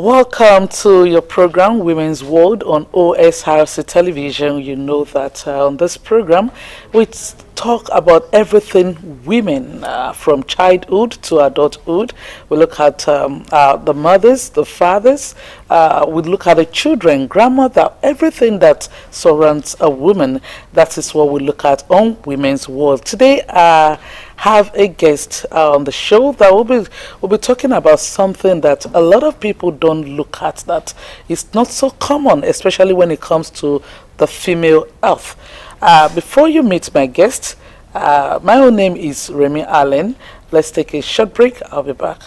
Welcome to your program, Women's World, on OSRC Television. You know that on this program, we talk about everything women, from childhood to adulthood. We look at the mothers, the fathers, we look at the children, grandmother, everything that surrounds a woman. That is what we look at on Women's World. Today, have a guest on the show that will be talking about something that a lot of people don't look at, that is not so common, especially when it comes to the female health. Before you meet my guest, my own name is Remy Allen. Let's take a short break. I'll be back.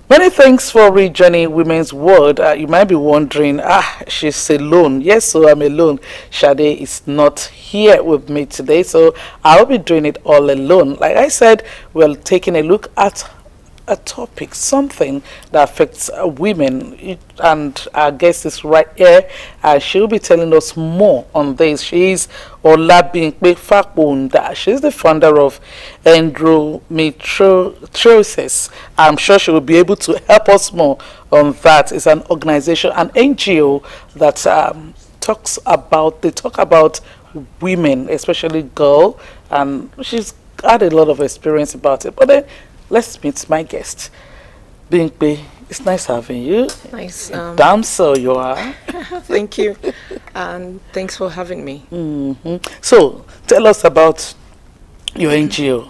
Many thanks for rejoining Women's World. You might be wondering, she's alone. Yes, so I'm alone. Shade is not here with me today, so I'll be doing it all alone. Like I said, we're taking a look at a topic, something that affects women, and our guest is right here. She'll be telling us more on this. She's Olabimpe Fakbonda. She's the founder of Endometriosis. I'm sure she will be able to help us more on that. It's an organization, an NGO that talk about women, especially girls, and she's had a lot of experience about it. But then let's meet my guest. Bimpe, it's nice having you. Nice. Damn so you are. Thank you. And thanks for having me. So, tell us about your NGO.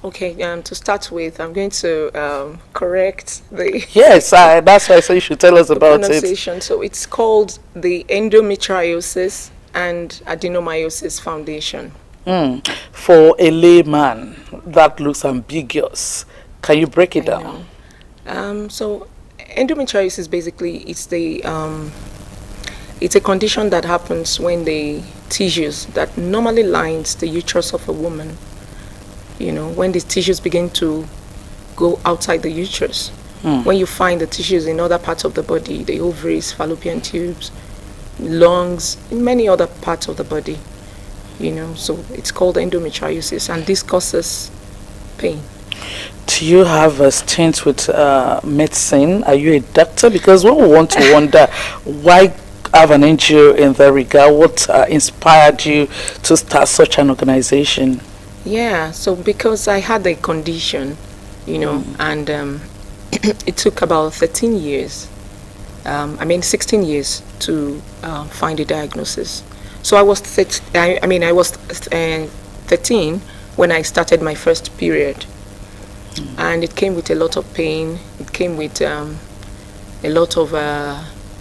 Okay, to start with, I'm going to correct the Yes, that's why I say you should tell us about pronunciation. it. So it's called the Endometriosis and Adenomyosis Foundation. For a layman, that looks ambiguous. Can you break it down? So endometriosis basically it's a condition that happens when the tissues that normally lines the uterus of a woman, when the tissues begin to go outside the uterus, when you find the tissues in other parts of the body, the ovaries, fallopian tubes, lungs, in many other parts of the body, so it's called endometriosis, and this causes pain. Do you have a stint with medicine? Are you a doctor? Because we want to wonder why have an NGO in that regard. What inspired you to start such an organization? Yeah, so because I had a condition, and it took about 13 years, 16 years to find a diagnosis. So I was 13 when I started my first period. And it came with a lot of pain. It came with a lot of,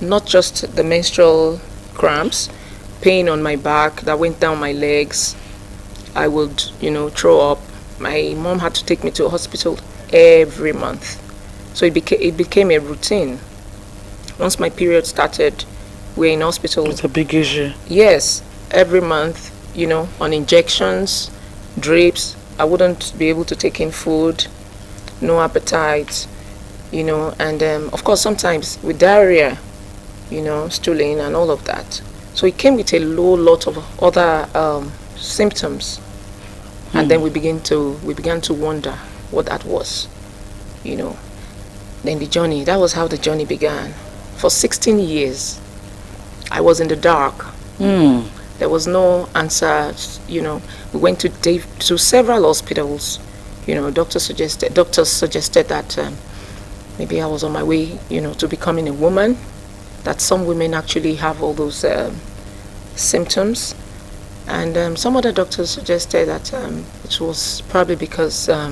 not just the menstrual cramps, pain on my back that went down my legs. I would, throw up. My mom had to take me to a hospital every month. So it became a routine. Once my period started, we're in hospital. It's a big issue. Yes, every month, on injections, drips. I wouldn't be able to take in food. No appetite, and of course sometimes with diarrhea, stooling and all of that. So it came with a lot of other symptoms, and then we began to wonder what that was, Then that was how the journey began. For 16 years, I was in the dark. There was no answer. We went to several hospitals. Doctors suggested that maybe I was on my way, to becoming a woman, that some women actually have all those symptoms. And some other doctors suggested that it was probably because I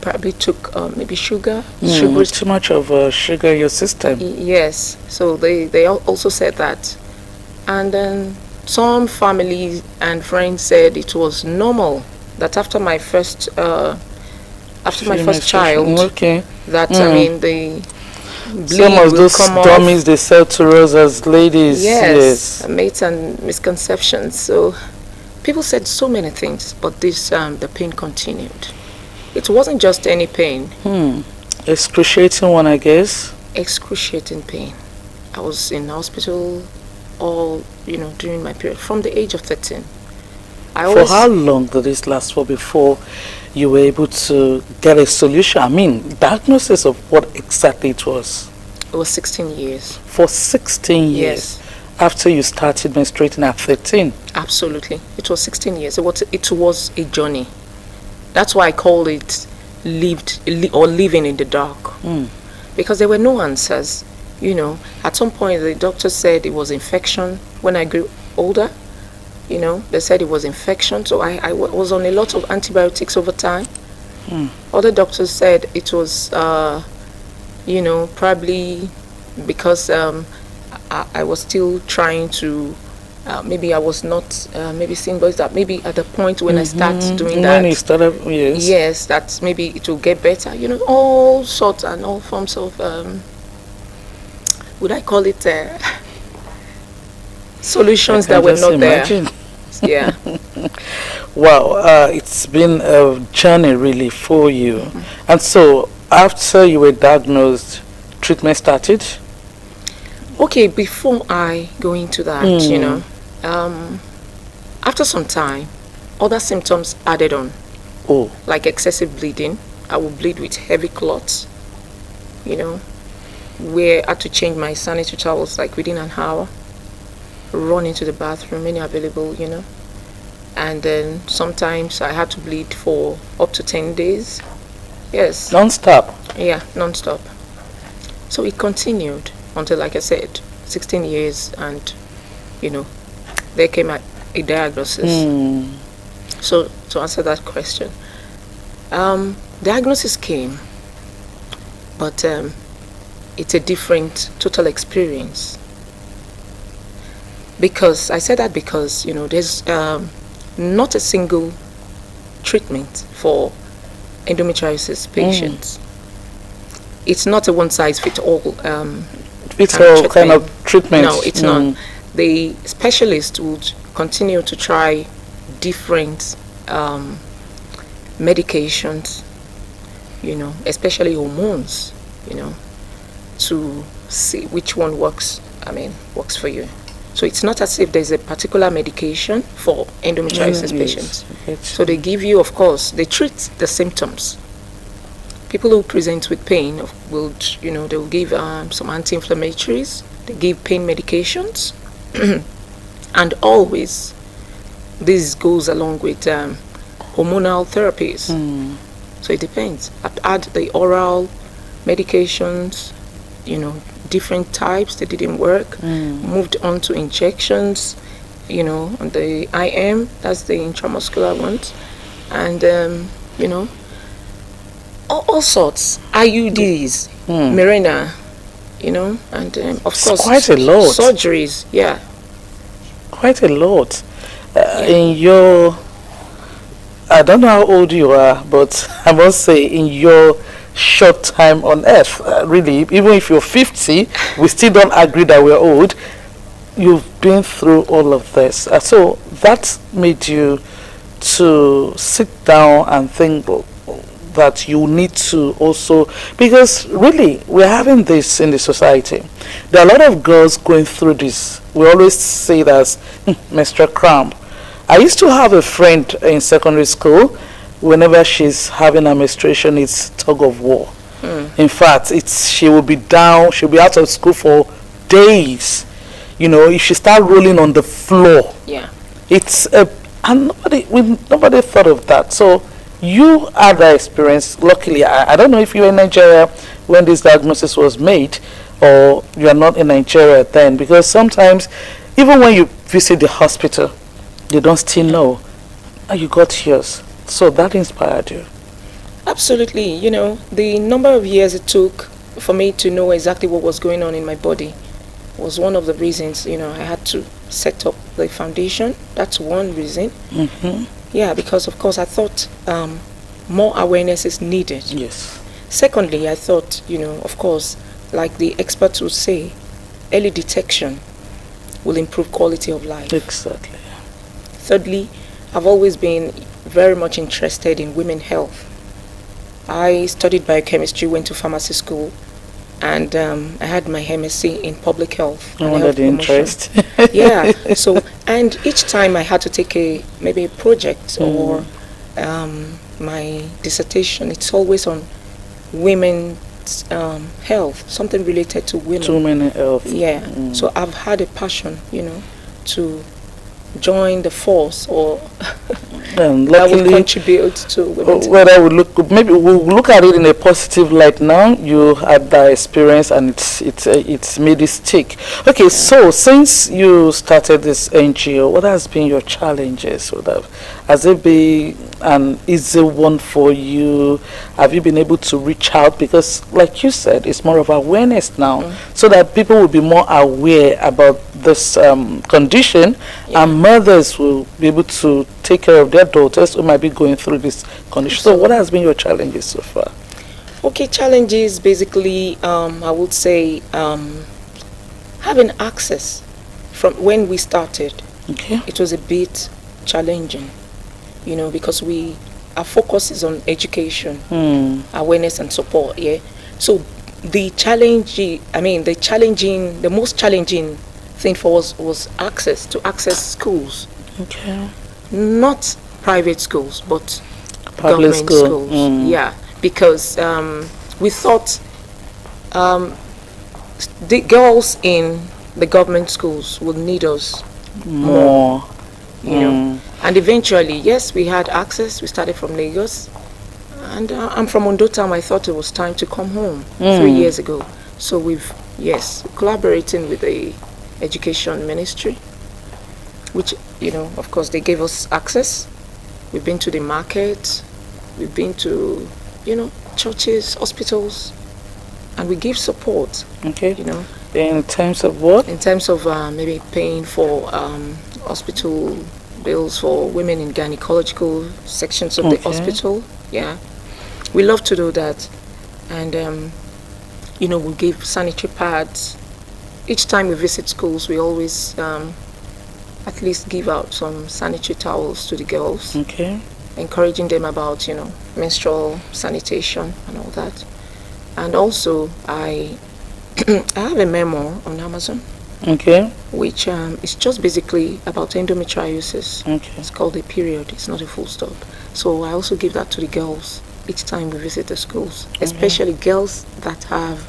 probably took maybe sugar. Too much of sugar in your system. Yes, so they also said that. And then some family and friends said it was normal that after my first child, that the bleed some of those dummies they sell to us as ladies. Yes, myths and misconceptions. So people said so many things, but the pain continued. It wasn't just any pain. Excruciating one, I guess. Excruciating pain. I was in hospital all, during my period, from the age of 13. For how long did this last for before you were able to get a solution? I mean, diagnosis of what exactly it was? It was 16 years. For 16 years? Yes. After you started menstruating at 13? Absolutely. It was 16 years. It was a journey. That's why I call it living in the dark. Because there were no answers. You know, at some point the doctor said it was infection. When I grew older, you know, they said it was infection. So I was on a lot of antibiotics over time. Other doctors said it was, you know, probably because I was still trying to, maybe I was not, maybe seeing boys that maybe at the point when I start doing that. When you started, yes. Yes, that maybe it will get better. You know, all sorts and all forms of, would I call it solutions that were not there. Yeah. Wow, it's been a journey really for you. And so after you were diagnosed, treatment started? Okay, before I go into that, you know, after some time, other symptoms added on. Like excessive bleeding. I would bleed with heavy clots, you know, where I had to change my sanitary towels like within an hour, run into the bathroom, any available, you know. And then sometimes I had to bleed for up to 10 days. Yes. Non-stop? Yeah, non-stop. So it continued until, like I said, 16 years, and, you know, there came a diagnosis. So to answer that question, diagnosis came, but it's a different total experience. Because I said that because, you know, there's not a single treatment for endometriosis patients. It's not a one-size-fits-all kind of treatment. No, it's not. The specialist would continue to try different medications, you know, especially hormones, you know, to see which one works for you. So it's not as if there's a particular medication for endometriosis patients. So they give you, of course, they treat the symptoms. People who present with pain will, you know, they will give some anti-inflammatories. They give pain medications, and always this goes along with hormonal therapies. So it depends. I've had the oral medications, you know, different types. They didn't work. Moved on to injections, you know, on the IM, that's the intramuscular ones, and you know, all sorts, IUDs, Mirena, you know, and of course quite a lot. Surgeries, yeah. Quite a lot. In your, I don't know how old you are, but I must say in your short time on earth, really, even if you're 50, we still don't agree that we're old. You've been through all of this. So that made you to sit down and think that you need to also, because really we're having this in the society. There are a lot of girls going through this. We always say that menstrual cramp. I used to have a friend in secondary school. Whenever she's having a menstruation, it's tug of war. In fact, she will be down, she'll be out of school for days. You know, if she start rolling on the floor, it's and nobody thought of that. So you had that experience. Luckily, I don't know if you were in Nigeria when this diagnosis was made, or you are not in Nigeria then, because sometimes even when you visit the hospital, they don't still know you got yours. So that inspired you. Absolutely. You know, the number of years it took for me to know exactly what was going on in my body was one of the reasons, you know, I had to set up the foundation. That's one reason. Yeah, because of course I thought more awareness is needed. Yes. Secondly, I thought, you know, of course, like the experts would say, early detection will improve quality of life. Exactly. Thirdly, I've always been very much interested in women health. I studied biochemistry, went to pharmacy school, and I had my MSc in public health. I and wonder health the promotion. interest. Yeah. So, and each time I had to take maybe a project or my dissertation, it's always on women's health, something related to women. Too many health. Yeah. So I've had a passion, to join the force or And that would luckily, contribute to women's whether we look, maybe we'll look at it in a positive light now. You had that experience and it's made it stick. Okay, so since you started this NGO, what has been your challenges? Has it been an easy one for you? Have you been able to reach out? Because like you said, it's more of awareness now, so that people will be more aware about this condition, and mothers will be able to take care of their daughters who might be going through this condition. So what has been your challenges so far? Okay, challenges basically, I would say having access. From when we started, Okay. it was a bit challenging, because our focus is on education, awareness and support, yeah. So the most challenging thing for us was access schools. Okay. Not private schools, but Public government school. schools. Yeah, because we thought the girls in the government schools would need us more. And eventually, yes, we had access. We started from Lagos, and I'm from Ondo Town. I thought it was time to come home 3 years ago. So collaborating with the education ministry, which, of course, they gave us access. We've been to the market, we've been to, churches, hospitals, and we give support. Okay. In terms of what? In terms of maybe paying for hospital bills for women in gynecological sections of the hospital. Yeah. We love to do that. And, we give sanitary pads. Each time we visit schools, we always at least give out some sanitary towels to the girls. Okay. Encouraging them about, menstrual sanitation and all that. And also, I have a memoir on Amazon. Okay. Which is just basically about endometriosis. Okay. It's called a period. It's not a full stop. So I also give that to the girls each time we visit the schools, especially girls that have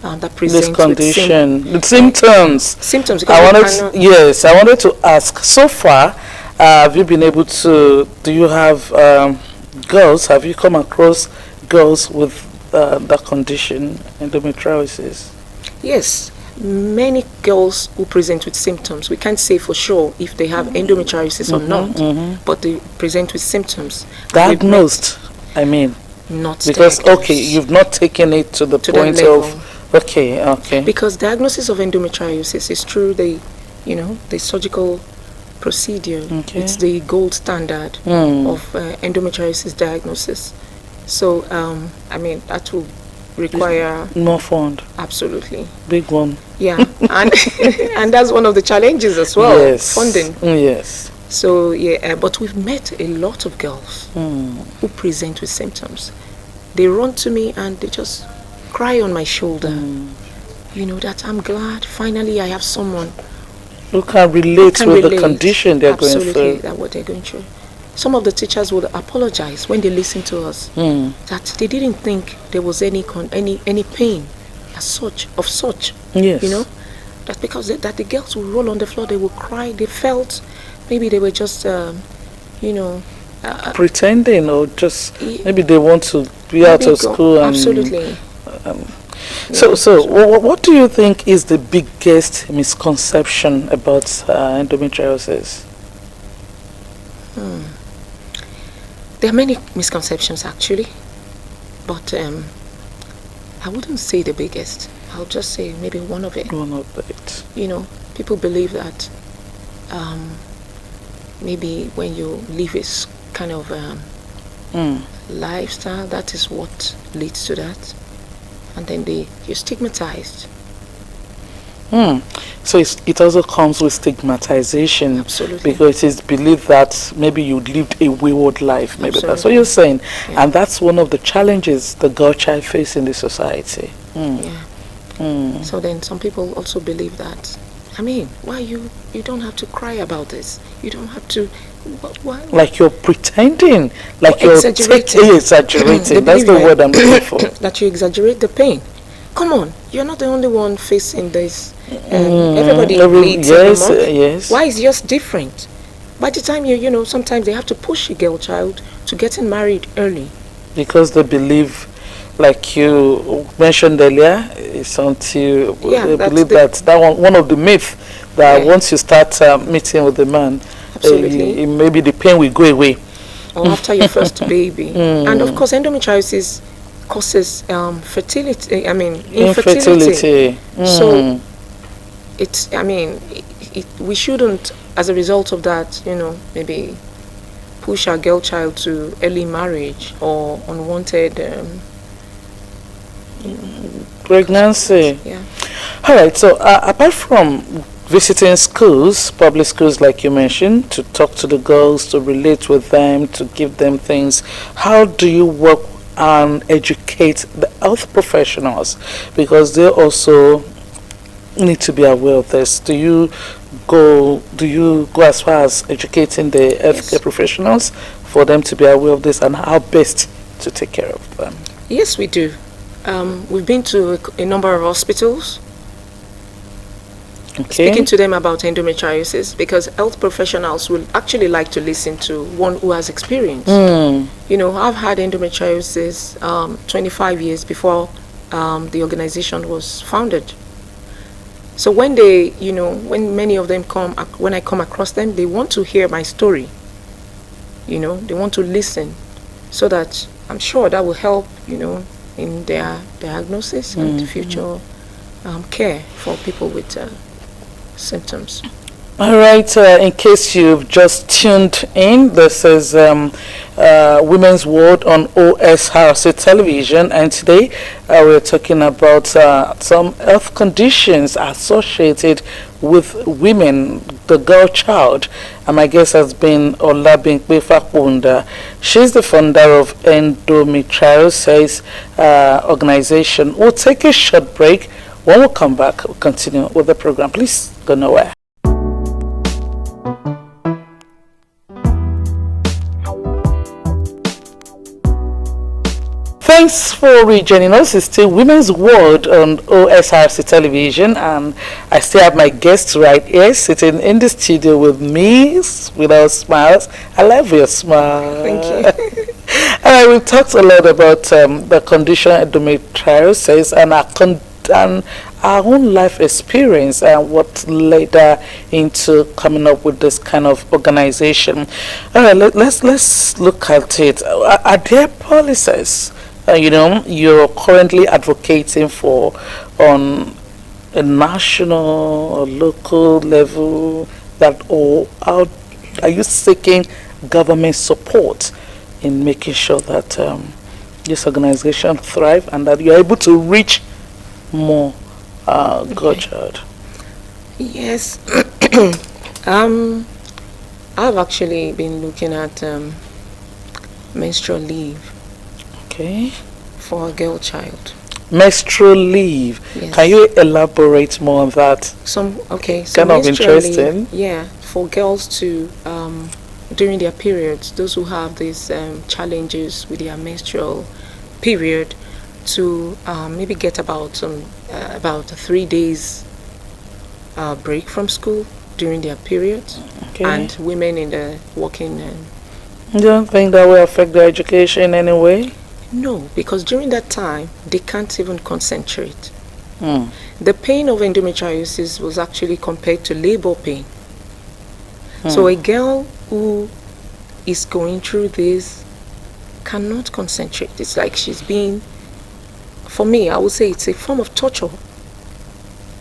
that present This condition, with the symptoms. Symptoms. I wanted to ask. So far, have you been able to? Do you have girls? Have you come across girls with that condition, endometriosis? Yes. Many girls who present with symptoms, we can't say for sure if they have endometriosis or not, but they present with symptoms. Diagnosed, I mean. Not because diagnosed. Okay, you've not taken it to the point of okay. Because diagnosis of endometriosis is through the surgical procedure. Okay. It's the gold standard of endometriosis diagnosis. So that will require more fund. Absolutely. Big one. Yeah. And that's one of the challenges as well. Yes. Funding. Yes. So but we've met a lot of girls who present with symptoms. They run to me and they just cry on my shoulder. That I'm glad finally I have someone who can relate with the condition they're going through. Absolutely, that's what they're going through. Some of the teachers would apologize when they listen to us that they didn't think there was any pain as such. Yes. That's because that the girls would roll on the floor, they would cry, they felt maybe they were just pretending, or just maybe they want to be out of school. And, absolutely. So what do you think is the biggest misconception about endometriosis? There are many misconceptions actually, but I wouldn't say the biggest. I'll just say maybe one of it. One of it. People believe that maybe when you live a kind of lifestyle, that is what leads to that, and then you're stigmatized. So it also comes with stigmatization. Absolutely. Because it is believed that maybe you lived a wayward life. Maybe Absolutely. That's what you're saying. Yeah. And that's one of the challenges the girl child face in the society. Yeah. So then some people also believe that, I mean, why you don't have to cry about this. You don't have to, why? Like you're pretending, like Or you're exaggerating. exaggerating. They That's believe the that, word I'm looking for. that you exaggerate the pain. Come on, you're not the only one facing this. Everybody bleeds every Yes, month. yes. Why is yours different? By the time you know, sometimes they have to push a girl child to getting married early. Because they believe, like you mentioned earlier, it's until Yeah, they that's believe the, that one of the myths that Yeah. once you start meeting with the man, Absolutely. maybe the pain will go away. Or after your first baby. And of course, endometriosis causes fertility, I mean, infertility. Infertility. So it's, I mean, we shouldn't, as a result of that, you know, maybe push our girl child to early marriage or unwanted Pregnancy. yeah. All right. So apart from visiting schools, public schools, like you mentioned, to talk to the girls, to relate with them, to give them things, how do you work and educate the health professionals? Because they also need to be aware of this. Do you go as far as educating the healthcare Yes. professionals for them to be aware of this and how best to take care of them? Yes, we do. We've been to a number of hospitals Okay. speaking to them about endometriosis, because health professionals will actually like to listen to one who has experience. You know, I've had endometriosis 25 years before the organization was founded. So when they, you know, when many of them come, when I come across them, they want to hear my story. You know, they want to listen, so that I'm sure that will help, you know, in their diagnosis and future care for people with symptoms. All right, in case you've just tuned in, this is Women's World on OSRC television, and today we're talking about some health conditions associated with women, the girl child. And my guest has been Olabimpe Fakunda. She's the founder of endometriosis organization. We'll take a short break. When we come back, we'll continue with the program. Please go nowhere. Thanks for rejoining us. It's still Women's World on OSRC television, and I still have my guests right here sitting in the studio with me with our smiles. I love your smile. Thank you. And we talked a lot about the condition endometriosis and our own life experience and what led her into coming up with this kind of organization. All right, let's look at it. Are there policies you know you're currently advocating for on a national or local level, that, or how are you seeking government support in making sure that this organization thrive and that you're able to reach more godchild? Yes. I've actually been looking at menstrual leave Okay. for a girl child. Menstrual leave. Yes. Can you elaborate more on that? So Kind of menstrual interesting. leave, yeah, for girls to during their periods, those who have these challenges with their menstrual period, to maybe get about 3 days break from school during their periods. Okay. And women in the working You don't think that will affect their education in any way? no, because during that time they can't even concentrate. Hmm. The pain of endometriosis was actually compared to labor pain. So a girl who is going through this cannot concentrate. It's like she's being, for me, I would say it's a form of torture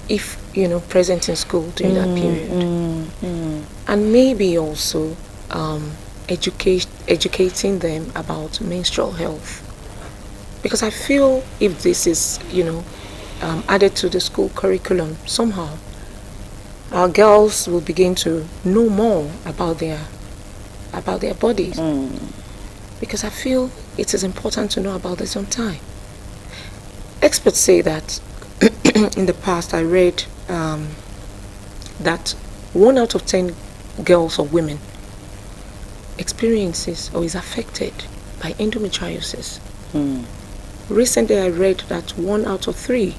if, you know, present in school during that period. And maybe also educating them about menstrual health. Because I feel if this is, you know, added to the school curriculum somehow, our girls will begin to know more about their bodies. Because I feel it is important to know about this on time. Experts say that in the past, I read that 1 out of 10 girls or women experiences or is affected by endometriosis. Recently, I read that 1 out of 3,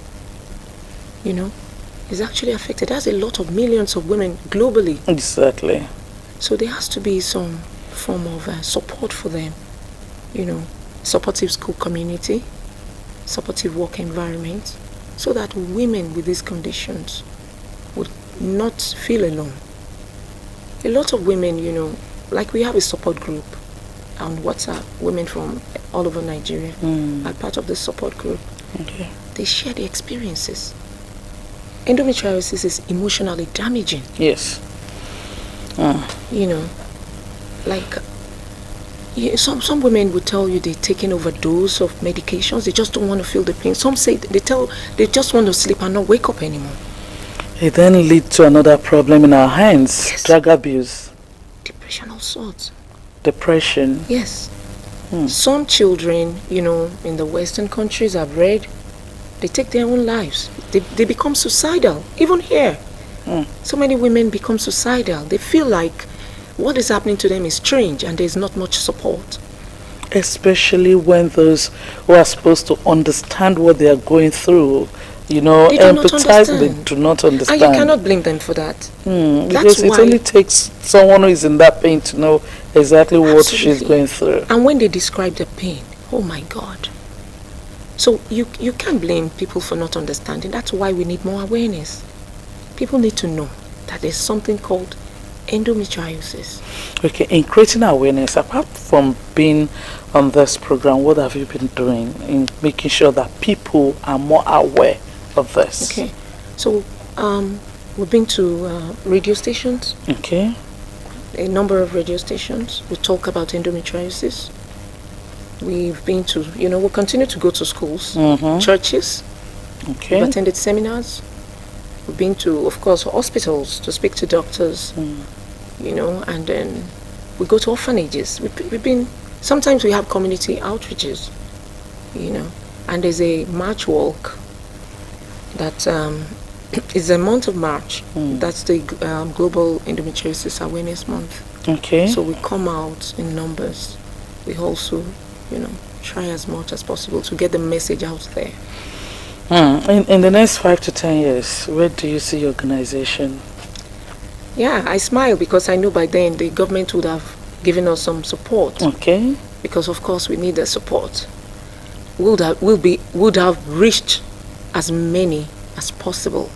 is actually affected. That's a lot of millions of women globally. Exactly. So there has to be some form of support for them, supportive school community, supportive work environment, so that women with these conditions would not feel alone. A lot of women, like we have a support group on WhatsApp, women from all over Nigeria are part of the support group. Okay. They share their experiences. Endometriosis is emotionally damaging. Yes. Some women will tell you they're taking overdose of medications. They just don't want to feel the pain. Some say they just want to sleep and not wake up anymore. It then leads to another problem in our hands. Yes. Drug abuse. Depression of sorts. Depression. Yes. Some children, in the Western countries I've read, they take their own lives. They become suicidal. Even here. So many women become suicidal. They feel like what is happening to them is strange and there's not much support. Especially when those who are supposed to understand what they are going through, empathize, they do not understand. And you cannot blame them for that. Because it only takes someone who is in that pain to know exactly what she's going through. And when they describe the pain, oh my God. So you can't blame people for not understanding. That's why we need more awareness. People need to know that there's something called endometriosis. Okay, in creating awareness, apart from being on this program, what have you been doing in making sure that people are more aware of this? Okay, so we've been to radio stations. Okay. A number of radio stations. We talk about endometriosis. We've been to, we'll continue to go to schools, churches. Okay. We've attended seminars. We've been to, of course, hospitals to speak to doctors, and then we go to orphanages. We've been, sometimes we have community outreaches, and there's a March walk that is a month of March. That's the Global Endometriosis Awareness Month. Okay. So we come out in numbers. We also, try as much as possible to get the message out there. In the next 5 to 10 years, where do you see your organization? Yeah, I smile because I know by then the government would have given us some support. Okay. Because of course we need the support. Would have reached as many as possible,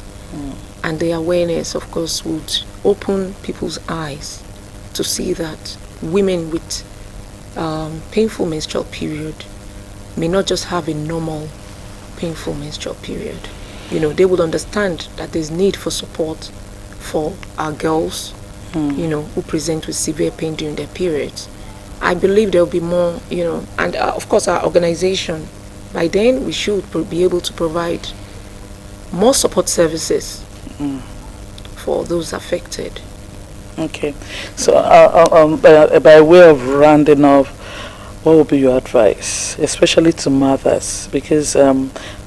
and the awareness, of course, would open people's eyes to see that women with painful menstrual period may not just have a normal painful menstrual period. They would understand that there's need for support for our girls, who present with severe pain during their periods. I believe there will be more, and of course our organization, by then we should be able to provide more support services for those affected. Okay. So by way of rounding off, what would be your advice, especially to mothers? Because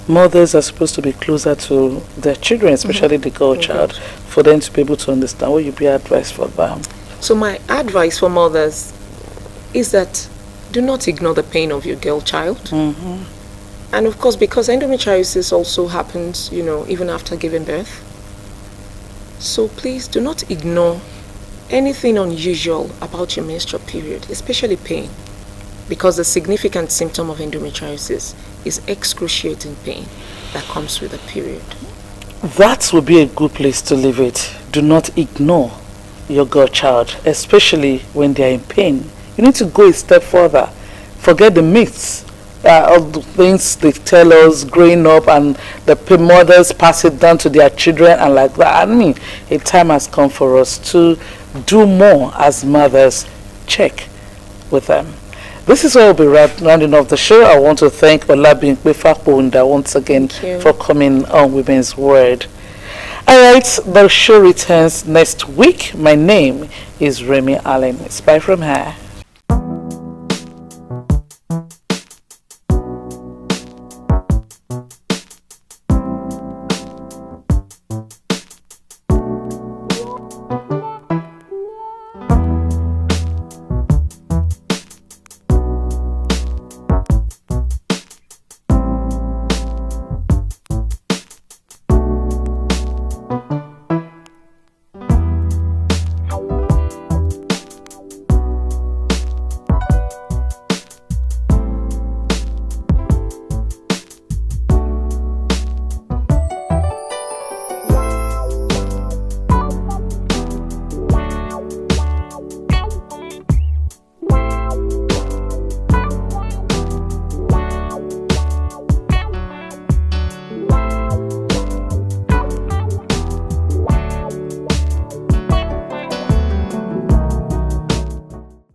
mothers are supposed to be closer to their children, especially the girl child, for them to be able to understand. What would be your advice for them? So my advice for mothers is that do not ignore the pain of your girl child. And of course, because endometriosis also happens, even after giving birth. So please do not ignore anything unusual about your menstrual period, especially pain, because the significant symptom of endometriosis is excruciating pain that comes with the period. That would be a good place to leave it. Do not ignore your girl child, especially when they are in pain. You need to go a step further. Forget the myths of the things they tell us growing up, and the mothers pass it down to their children and like that. I mean, a time has come for us to do more as mothers. Check with them. This is where we'll be rounding off the show. I want to thank Olabinkwe Fakponda once again for coming on Women's Word. Alright, the show returns next week. My name is Remy Allen. It's bye from here.